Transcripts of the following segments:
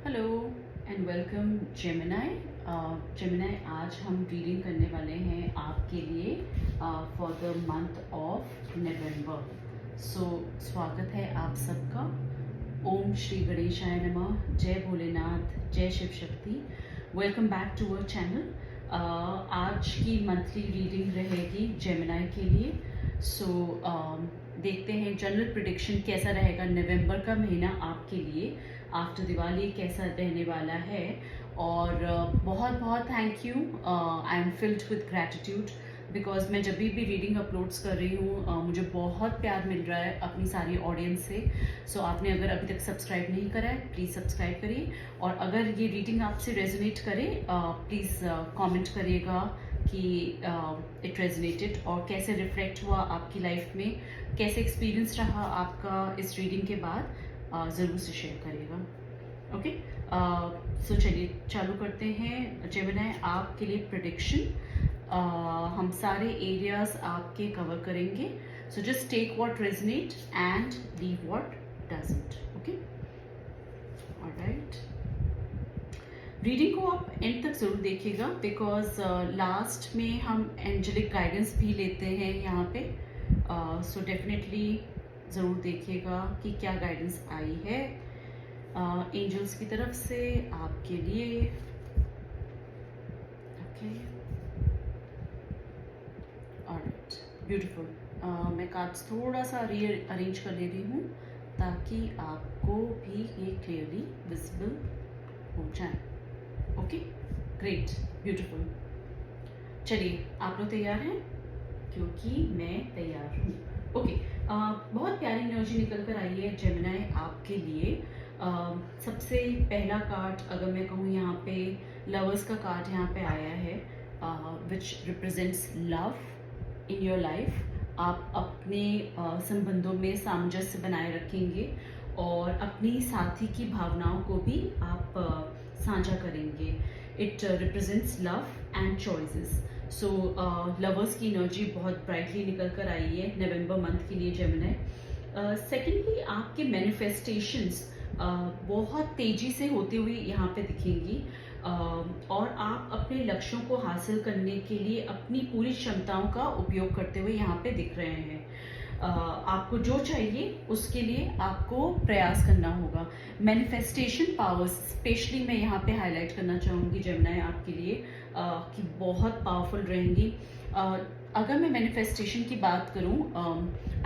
Hello and welcome Gemini. Gemini, आज हम reading करने वाले हैं आपके लिए for the month of November. So स्वागत है आप सबका। ओम श्री गणेशाय नमः। जय भोलेनाथ, जय Shiv Shakti. Welcome back to our channel. आज की मंथली रीडिंग रहेगी जेमिनाई के लिए। देखते हैं जनरल प्रिडिक्शन कैसा रहेगा नवंबर का महीना आपके लिए आफ्टर दिवाली, कैसा रहने वाला है। और बहुत बहुत thank you. I am filled with gratitude because मैं जब भी रीडिंग अपलोड्स कर रही हूँ मुझे बहुत प्यार मिल रहा है अपनी सारी ऑडियंस से। सो आपने अगर अभी तक सब्सक्राइब नहीं करा है प्लीज़ सब्सक्राइब करिए, और अगर ये रीडिंग आपसे रेजोनेट करे प्लीज़ कमेंट करिएगा कि इट रेजोनेटेड और कैसे रिफ्लेक्ट हुआ आपकी लाइफ में, कैसे एक्सपीरियंस रहा आपका इस रीडिंग के बाद, ज़रूर से शेयर करिएगा। ओके, सो चलिए चालू करते हैं। जेमिनाई, आपके लिए प्रेडिक्शन हम सारे एरियाज आपके कवर करेंगे। So just take what resonate and leave what doesn't. Okay, alright. Reading को आप एंड तक ज़रूर देखिएगा बिकॉज लास्ट में हम एंजेलिक गाइडेंस भी लेते हैं यहाँ पे। सो डेफिनेटली ज़रूर देखिएगा कि क्या गाइडेंस आई है एंजल्स की तरफ से आपके लिए। Okay, alright, beautiful. मैं कार्ड्स थोड़ा सा रीअरेंज कर ले रही हूँ ताकि आपको भी ये क्लियरली विजिबल हो जाए। Okay, great, beautiful. चलिए, आप लोग तैयार हैं? क्योंकि मैं तैयार हूँ। ओके, बहुत प्यारी एनर्जी निकल कर आई है जेमिनाई आपके लिए। सबसे पहला कार्ड अगर मैं कहूँ यहाँ पे लवर्स का कार्ड यहाँ पे आया है विच represents love in your life. आप अपने संबंधों में सामंजस्य बनाए रखेंगे और अपनी साथी की भावनाओं को भी आप साझा करेंगे। It represents love and choices. So lovers की एनर्जी बहुत ब्राइटली निकल कर आई है नवंबर मंथ के लिए जेमिनाई। सेकेंडली, आपके मैनिफेस्टेशंस बहुत तेजी से होती हुई यहाँ पे दिखेंगी और आप अपने लक्ष्यों को हासिल करने के लिए अपनी पूरी क्षमताओं का उपयोग करते हुए यहाँ पे दिख रहे हैं। आपको जो चाहिए उसके लिए आपको प्रयास करना होगा। मैनिफेस्टेशन पावर्स स्पेशली मैं यहाँ पे हाईलाइट करना चाहूँगी जेमिनाई आपके लिए कि बहुत पावरफुल रहेंगी। अगर मैं मैनिफेस्टेशन की बात करूँ,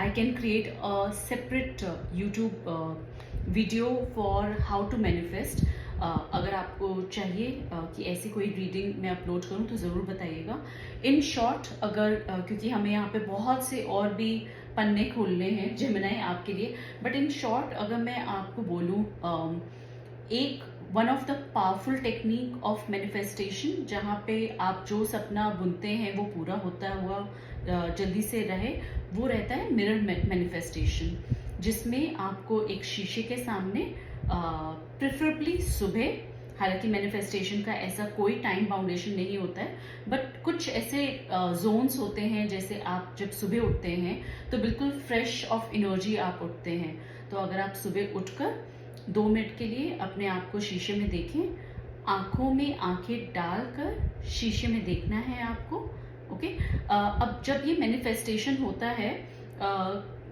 I can create a separate YouTube video for how to manifest. अगर आपको चाहिए कि ऐसी कोई रीडिंग मैं अपलोड करूं तो ज़रूर बताइएगा। इन शॉर्ट, अगर क्योंकि हमें यहाँ पे बहुत से और भी पन्ने खोलने हैं जेमिनाई आपके लिए, बट इन शॉर्ट अगर मैं आपको बोलूँ, एक one of the powerful technique of manifestation जहाँ पे आप जो सपना बुनते हैं वो पूरा होता हुआ जल्दी से रहे, वो रहता है मिरर मैनिफेस्टेशन, जिसमें आपको एक शीशे के सामने प्रेफरेबली सुबह, हालांकि मैनिफेस्टेशन का ऐसा कोई टाइम बाउंडेशन नहीं होता है, बट कुछ ऐसे जोन्स होते हैं जैसे आप जब सुबह उठते हैं तो बिल्कुल फ्रेश ऑफ एनर्जी आप उठते हैं। तो अगर आप सुबह उठकर 2 मिनट के लिए अपने आप को शीशे में देखें, आंखों में आंखें डालकर शीशे में देखना है आपको। ओके, अब जब ये मैनिफेस्टेशन होता है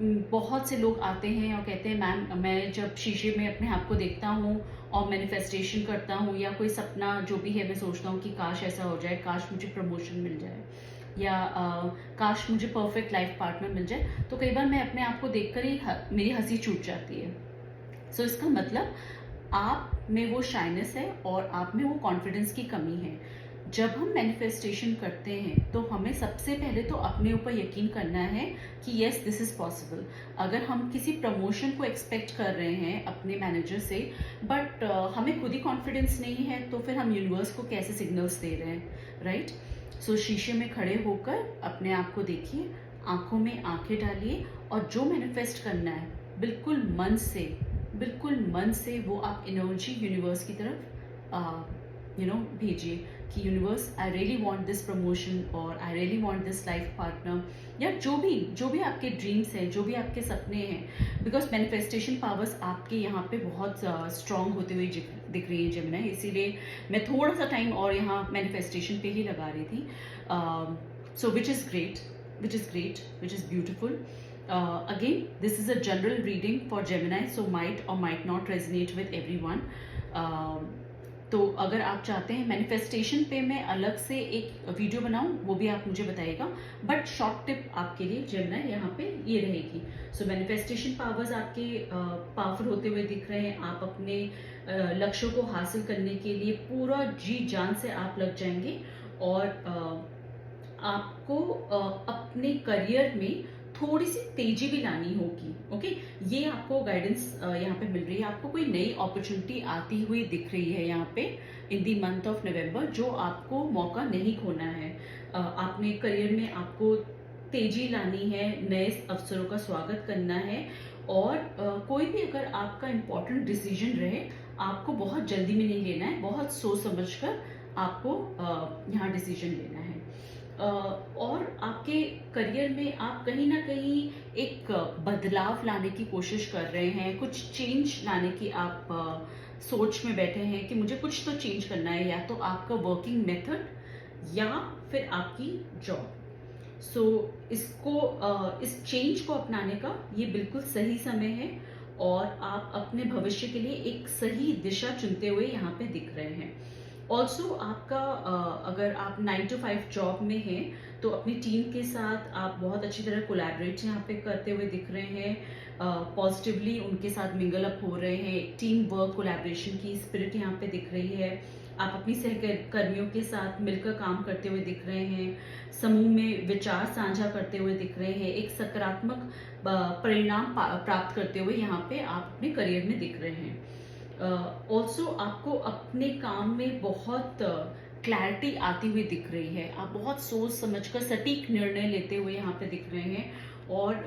बहुत से लोग आते हैं और कहते हैं मैम, मैं जब शीशे में अपने आप को देखता हूँ और मैनिफेस्टेशन करता हूँ या कोई सपना जो भी है मैं सोचता हूँ कि काश ऐसा हो जाए, काश मुझे प्रमोशन मिल जाए या काश मुझे परफेक्ट लाइफ पार्टनर मिल जाए, तो कई बार मैं अपने आप को देखकर ही मेरी हंसी छूट जाती है। सो इसका मतलब आप में वो शाइनेस है और आप में वो कॉन्फिडेंस की कमी है। जब हम मैनिफेस्टेशन करते हैं तो हमें सबसे पहले तो अपने ऊपर यकीन करना है कि यस दिस इज़ पॉसिबल। अगर हम किसी प्रमोशन को एक्सपेक्ट कर रहे हैं अपने मैनेजर से, बट हमें खुद ही कॉन्फिडेंस नहीं है, तो फिर हम यूनिवर्स को कैसे सिग्नल्स दे रहे हैं, राइट? सो शीशे में खड़े होकर अपने आप को देखिए, आंखों में आंखें डालिए और जो मैनिफेस्ट करना है बिल्कुल मन से वो आप एनर्जी यूनिवर्स की तरफ भेजिए। कि universe, I really want this promotion और I really want this life partner, या जो भी आपके ड्रीम्स हैं, जो भी आपके सपने हैं, बिकॉज मैनिफेस्टेशन पावर्स आपके यहाँ पे बहुत स्ट्रांग होते हुए दिख रही है जेमिनी। इसीलिए मैं थोड़ा सा टाइम और यहाँ मैनिफेस्टेशन पे ही लगा रही थी। So which is great, which is beautiful. Again, this is a general reading for Gemini, so might or might not resonate with everyone. तो अगर आप चाहते हैं मैनिफेस्टेशन पे मैं अलग से एक वीडियो बनाऊं, वो भी आप मुझे बताइएगा, बट शॉर्ट टिप आपके लिए जेमिनी यहाँ पे ये रहेगी। सो मैनिफेस्टेशन पावर्स आपके पावरफुल होते हुए दिख रहे हैं। आप अपने लक्ष्यों को हासिल करने के लिए पूरा जी जान से आप लग जाएंगे, और आपको अपने करियर में थोड़ी सी तेजी भी लानी होगी। ओके, ये आपको गाइडेंस यहाँ पे मिल रही है। आपको कोई नई अपॉर्चुनिटी आती हुई दिख रही है यहाँ पे इन दी मंथ ऑफ नवंबर, जो आपको मौका नहीं खोना है। आपने करियर में आपको तेजी लानी है, नए अवसरों का स्वागत करना है, और कोई भी अगर आपका इम्पोर्टेंट डिसीजन रहे, आपको बहुत जल्दी में नहीं लेना है, बहुत सोच समझ कर आपको यहाँ डिसीजन लेना है। और आपके करियर में आप कहीं ना कहीं एक बदलाव लाने की कोशिश कर रहे हैं, कुछ चेंज लाने की आप सोच में बैठे हैं कि मुझे कुछ तो चेंज करना है, या तो आपका वर्किंग मेथड या फिर आपकी जॉब। सो इस चेंज को अपनाने का ये बिल्कुल सही समय है, और आप अपने भविष्य के लिए एक सही दिशा चुनते हुए यहाँ पे दिख रहे हैं। ऑल्सो आपका अगर आप 9 to 5 जॉब में हैं, तो अपनी टीम के साथ आप बहुत अच्छी तरह कोलैबोरेट यहाँ पे करते हुए दिख रहे हैं, पॉजिटिवली उनके साथ मिंगल अप हो रहे हैं, टीम वर्क कोलैबोरेशन की स्पिरिट यहाँ पे दिख रही है। आप अपनी सहकर्मियों के साथ मिलकर काम करते हुए दिख रहे हैं, समूह में विचार साझा करते हुए दिख रहे हैं, एक सकारात्मक परिणाम प्राप्त करते हुए यहाँ पे आप अपने करियर में दिख रहे हैं। ऑल्सो आपको अपने काम में बहुत क्लैरिटी आती हुई दिख रही है। आप बहुत सोच समझकर सटीक निर्णय लेते हुए यहाँ पे दिख रहे हैं, और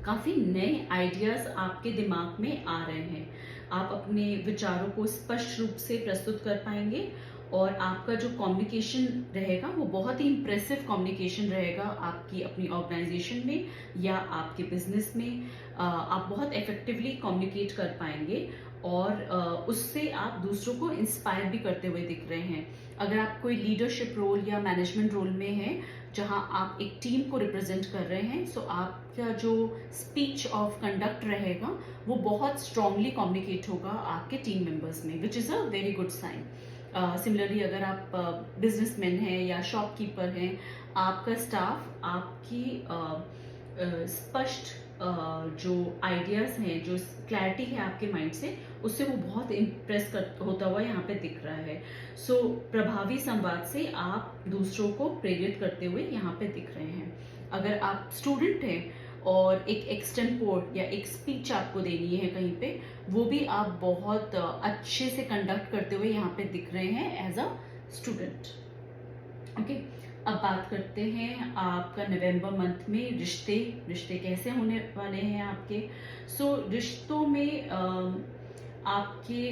काफ़ी नए आइडियाज़ आपके दिमाग में आ रहे हैं। आप अपने विचारों को स्पष्ट रूप से प्रस्तुत कर पाएंगे, और आपका जो कम्युनिकेशन रहेगा वो बहुत ही इम्प्रेसिव कम्युनिकेशन रहेगा आपकी अपनी ऑर्गेनाइजेशन में या आपके बिजनेस में। आप बहुत इफेक्टिवली कम्युनिकेट कर पाएंगे, और उससे आप दूसरों को इंस्पायर भी करते हुए दिख रहे हैं। अगर आप कोई लीडरशिप रोल या मैनेजमेंट रोल में हैं, जहां आप एक टीम को रिप्रेजेंट कर रहे हैं, सो आपका जो स्पीच ऑफ कंडक्ट रहेगा वो बहुत स्ट्रांगली कम्युनिकेट होगा आपके टीम मेंबर्स में, which is a very good sign. Similarly अगर आप बिजनेसमैन हैं या शॉपकीपर हैं, आपका स्टाफ आपकी स्पष्ट जो आइडियाज़ हैं, जो क्लैरिटी है आपके माइंड से, उससे वो बहुत इम्प्रेस होता हुआ यहाँ पे दिख रहा है। सो प्रभावी संवाद से आप दूसरों को प्रेरित करते हुए यहाँ पे दिख रहे हैं। अगर आप स्टूडेंट हैं और एक एक्सटेम्पोर या एक स्पीच आपको देनी है कहीं पे, वो भी आप बहुत अच्छे से कंडक्ट करते हुए यहाँ पे दिख रहे हैं एज अ स्टूडेंट। ओके, अब बात करते हैं आपका नवंबर मंथ में रिश्ते कैसे होने वाले हैं आपके। सो रिश्तों में आपके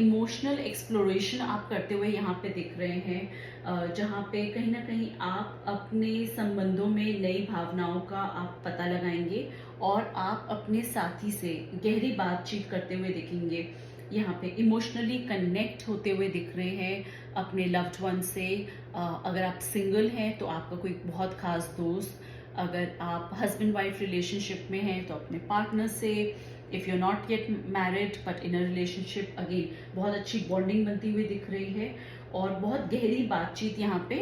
इमोशनल एक्सप्लोरेशन आप करते हुए यहाँ पे दिख रहे हैं, जहाँ पे कहीं ना कहीं आप अपने संबंधों में नई भावनाओं का आप पता लगाएंगे, और आप अपने साथी से गहरी बातचीत करते हुए दिखेंगे। यहाँ पे इमोशनली कनेक्ट होते हुए दिख रहे हैं अपने लव्ड वन से। अगर आप सिंगल हैं तो आपका कोई बहुत खास दोस्त, अगर आप हस्बैंड वाइफ रिलेशनशिप में हैं तो अपने पार्टनर से, if you are not yet married but in a relationship, again बहुत अच्छी बॉन्डिंग बनती हुई दिख रही है, और बहुत गहरी बातचीत यहाँ पे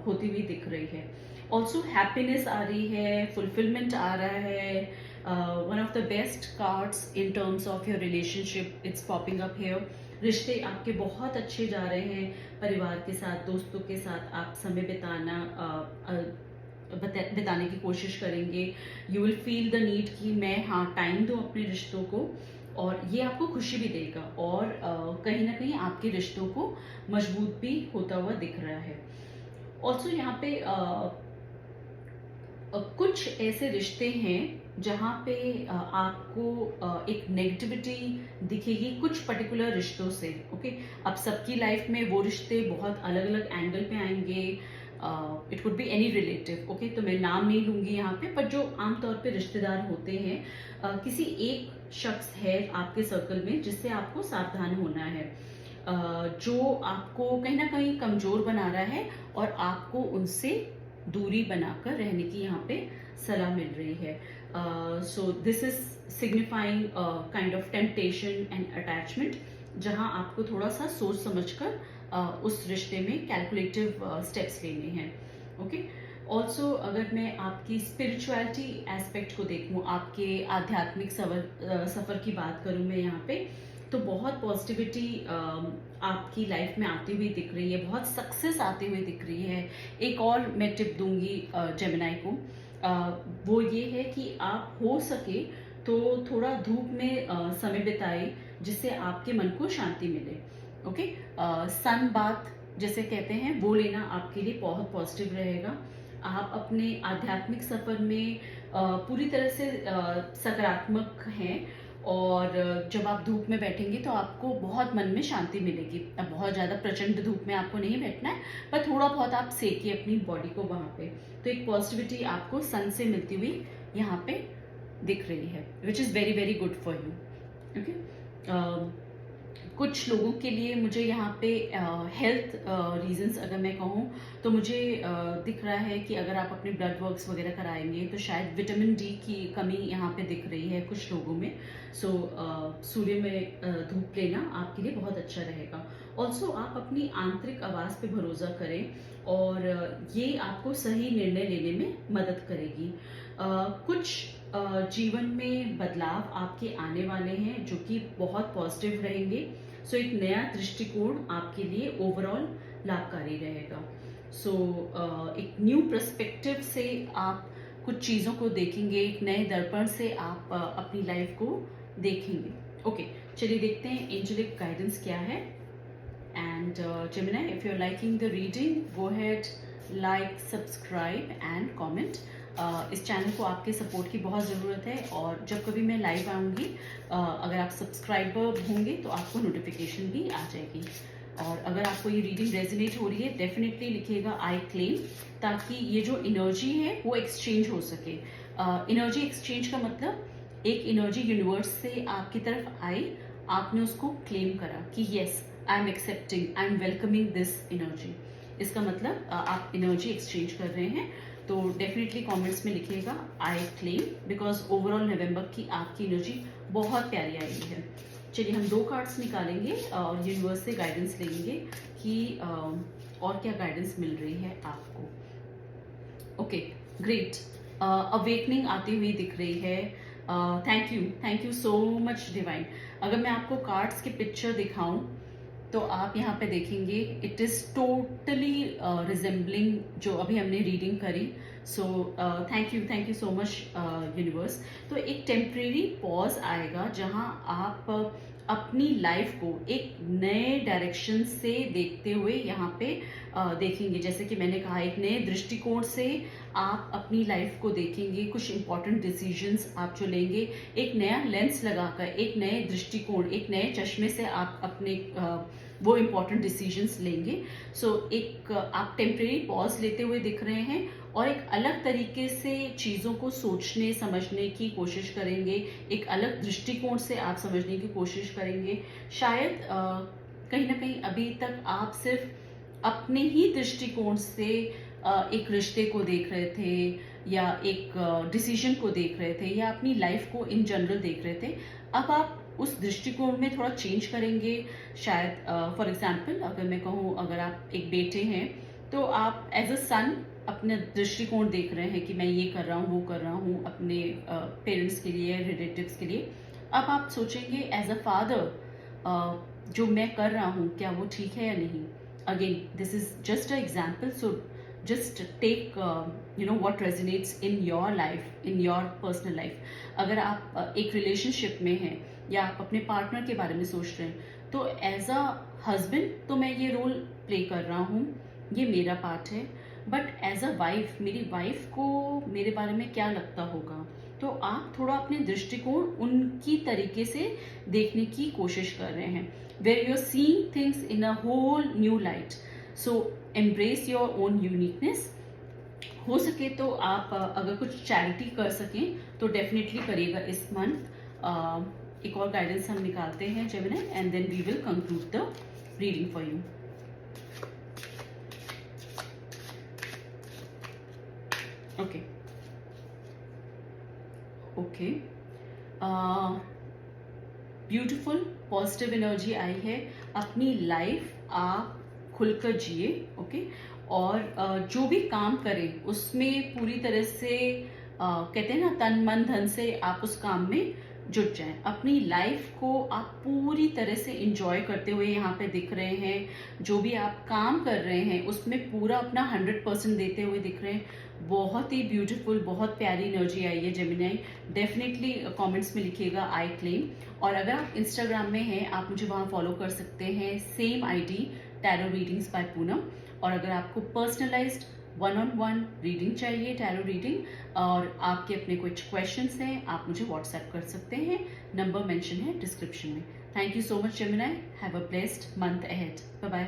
होती हुई दिख रही है। ऑल्सो हैप्पीनेस आ रही है, फुलफिलमेंट आ रहा है। One of the best cards in terms of your relationship it's popping up here. रिश्ते आपके बहुत अच्छे जा रहे हैं, परिवार के साथ, दोस्तों के साथ आप समय बिताने की कोशिश करेंगे। You will feel the need कि मैं टाइम दूं अपने रिश्तों को, और ये आपको खुशी भी देगा, और कहीं ना कहीं आपके रिश्तों को मजबूत भी होता हुआ दिख रहा है। ऑल्सो यहाँ पे कुछ ऐसे रिश्ते हैं जहाँ पे आपको एक नेगेटिविटी दिखेगी कुछ पर्टिकुलर रिश्तों से। ओके, अब सबकी लाइफ में वो रिश्ते बहुत अलग अलग एंगल पे आएंगे। It could be any relative. Okay, तो मैं नाम नहीं लूंगी यहाँ पे, पर जो आमतौर पे रिश्तेदार होते हैं, किसी एक शख्स है आपके सर्कल में जिससे आपको सावधान होना है, जो आपको कहीं ना कहीं कमजोर बना रहा है और आपको उनसे दूरी बनाकर रहने की यहाँ पे सलाह मिल रही है। So this is signifying kind of temptation and attachment, जहां आपको थोड़ा सा सोच समझकर उस रिश्ते में कैलकुलेटिव स्टेप्स लेने हैं। ओके, ऑल्सो अगर मैं आपकी स्पिरिचुअलिटी एस्पेक्ट को देखूं, आपके आध्यात्मिक सफर की बात करूं मैं यहाँ पे, तो बहुत पॉजिटिविटी आपकी लाइफ में आती हुई दिख रही है, बहुत सक्सेस आती हुई दिख रही है। एक और मैं टिप दूंगी जेमिनाई को, वो ये है कि आप हो सके तो थोड़ा धूप में समय बिताए, जिससे आपके मन को शांति मिले। ओके, सन बाथ जैसे कहते हैं वो लेना आपके लिए बहुत पॉजिटिव रहेगा। आप अपने आध्यात्मिक सफर में पूरी तरह से सकारात्मक हैं, और जब आप धूप में बैठेंगे तो आपको बहुत मन में शांति मिलेगी। अब बहुत ज़्यादा प्रचंड धूप में आपको नहीं बैठना है, पर थोड़ा बहुत आप सेकिए अपनी बॉडी को वहाँ पे, तो एक पॉजिटिविटी आपको सन से मिलती हुई यहाँ पे दिख रही है, which is very very good for you. Okay, कुछ लोगों के लिए मुझे यहाँ पे हेल्थ रीजंस अगर मैं कहूँ तो मुझे दिख रहा है कि अगर आप अपने ब्लड वर्क्स वगैरह कराएंगे तो शायद विटामिन डी की कमी यहाँ पे दिख रही है कुछ लोगों में। सो सूर्य में धूप लेना आपके लिए बहुत अच्छा रहेगा। ऑल्सो आप अपनी आंतरिक आवाज़ पे भरोसा करें, और ये आपको सही निर्णय लेने में मदद करेगी। कुछ जीवन में बदलाव आपके आने वाले हैं जो कि बहुत पॉजिटिव रहेंगे। सो एक नया दृष्टिकोण आपके लिए ओवरऑल लाभकारी रहेगा। सो एक न्यू पर्सपेक्टिव से आप कुछ चीज़ों को देखेंगे, एक नए दर्पण से आप अपनी लाइफ को देखेंगे। ओके, चलिए देखते हैं एंजेलिक गाइडेंस क्या है। And Gemini, if you're liking the reading, go ahead, like, subscribe and comment. इस चैनल को आपके सपोर्ट की बहुत ज़रूरत है, और जब कभी मैं लाइव आऊँगी, अगर आप सब्सक्राइबर होंगे तो आपको नोटिफिकेशन भी आ जाएगी। और अगर आपको ये रीडिंग रेजोनेट हो रही है, डेफिनेटली लिखिएगा आई क्लेम, ताकि ये जो एनर्जी है वो एक्सचेंज हो सके। एनर्जी एक्सचेंज का मतलब एक एनर्जी यूनिवर्स से आपकी तरफ आई, आपने उसको क्लेम करा कि yes I am accepting, I am welcoming this energy. इसका मतलब आप एनर्जी एक्सचेंज कर रहे हैं। तो डेफिनेटली कमेंट्स में लिखिएगा आई क्लेम, बिकॉज ओवरऑल नवंबर की आपकी एनर्जी बहुत प्यारी आई है। चलिए हम 2 कार्ड्स निकालेंगे और यूनिवर्स से गाइडेंस लेंगे कि और क्या गाइडेंस मिल रही है आपको। ओके, ग्रेट, अवेकनिंग आती हुई दिख रही है। Thank you so much divine. अगर मैं आपको कार्ड्स के पिक्चर दिखाऊं तो आप यहाँ पे देखेंगे इट इज़ टोटली रिजेंबलिंग जो अभी हमने रीडिंग करी। So thank you so much universe. तो एक टेम्परेरी पॉज आएगा जहाँ आप अपनी लाइफ को एक नए डायरेक्शन से देखते हुए यहाँ पे देखेंगे। जैसे कि मैंने कहा, एक नए दृष्टिकोण से आप अपनी लाइफ को देखेंगे, कुछ इंपॉर्टेंट डिसीजंस आप जो लेंगे, एक नया लेंस लगाकर, एक नए दृष्टिकोण, एक नए चश्मे से आप अपने वो इम्पॉर्टेंट डिसीजंस लेंगे। सो एक आप टेम्परेरी पॉज लेते हुए दिख रहे हैं, और एक अलग तरीके से चीज़ों को सोचने समझने की कोशिश करेंगे, एक अलग दृष्टिकोण से आप समझने की कोशिश करेंगे। शायद कहीं ना कहीं अभी तक आप सिर्फ अपने ही दृष्टिकोण से एक रिश्ते को देख रहे थे, या एक डिसीजन को देख रहे थे, या अपनी लाइफ को इन जनरल देख रहे थे। अब आप उस दृष्टिकोण में थोड़ा चेंज करेंगे। शायद फॉर एग्जांपल अगर मैं कहूँ, अगर आप एक बेटे हैं तो आप एज अ सन अपने दृष्टिकोण देख रहे हैं कि मैं ये कर रहा हूँ, वो कर रहा हूँ अपने पेरेंट्स के लिए, रिलेटिव्स के लिए। अब आप सोचेंगे एज अ फादर जो मैं कर रहा हूँ क्या वो ठीक है या नहीं। Again this is just a example, so just take what resonates in your life, in your personal life। अगर आप एक रिलेशनशिप में हैं या आप अपने पार्टनर के बारे में सोच रहे हैं, तो एज अ हस्बैंड तो मैं ये रोल प्ले कर रहा हूँ, ये मेरा पार्ट है। बट एज अ वाइफ, मेरी वाइफ को मेरे बारे में क्या लगता होगा, तो आप थोड़ा अपने दृष्टिकोण उनकी तरीके से देखने की कोशिश कर रहे हैं, where you are seeing things in a whole new light. So embrace your own uniqueness. हो सके तो आप अगर कुछ चैरिटी कर सकें तो डेफिनेटली करिएगा इस मंथ. एक और गाइडेंस हम निकालते हैं Gemini, and then we will conclude the reading for you. Okay okay, beautiful positive energy आई है. अपनी लाइफ आप खुलकर जिए. ओके, और जो भी काम करें उसमें पूरी तरह से कहते हैं ना, तन मन धन से आप उस काम में जुट जाएं. अपनी लाइफ को आप पूरी तरह से इंजॉय करते हुए यहाँ पे दिख रहे हैं. जो भी आप काम कर रहे हैं उसमें पूरा अपना 100% देते हुए दिख रहे हैं. बहुत ही ब्यूटीफुल, बहुत प्यारी एनर्जी आई है जेमिनी. डेफिनेटली कमेंट्स में लिखिएगा आई क्लेम. और अगर आप इंस्टाग्राम में हैं, आप मुझे वहाँ फॉलो कर सकते हैं, same ID tarot readings by Poonam. और अगर आपको पर्सनलाइज्ड 1-on-1 रीडिंग चाहिए, टैरो रीडिंग, और आपके अपने कुछ क्वेश्चंस हैं, आप मुझे व्हाट्सएप कर सकते हैं. नंबर मेंशन है डिस्क्रिप्शन में. Thank you so much Gemini. Have a blessed month ahead. Bye bye.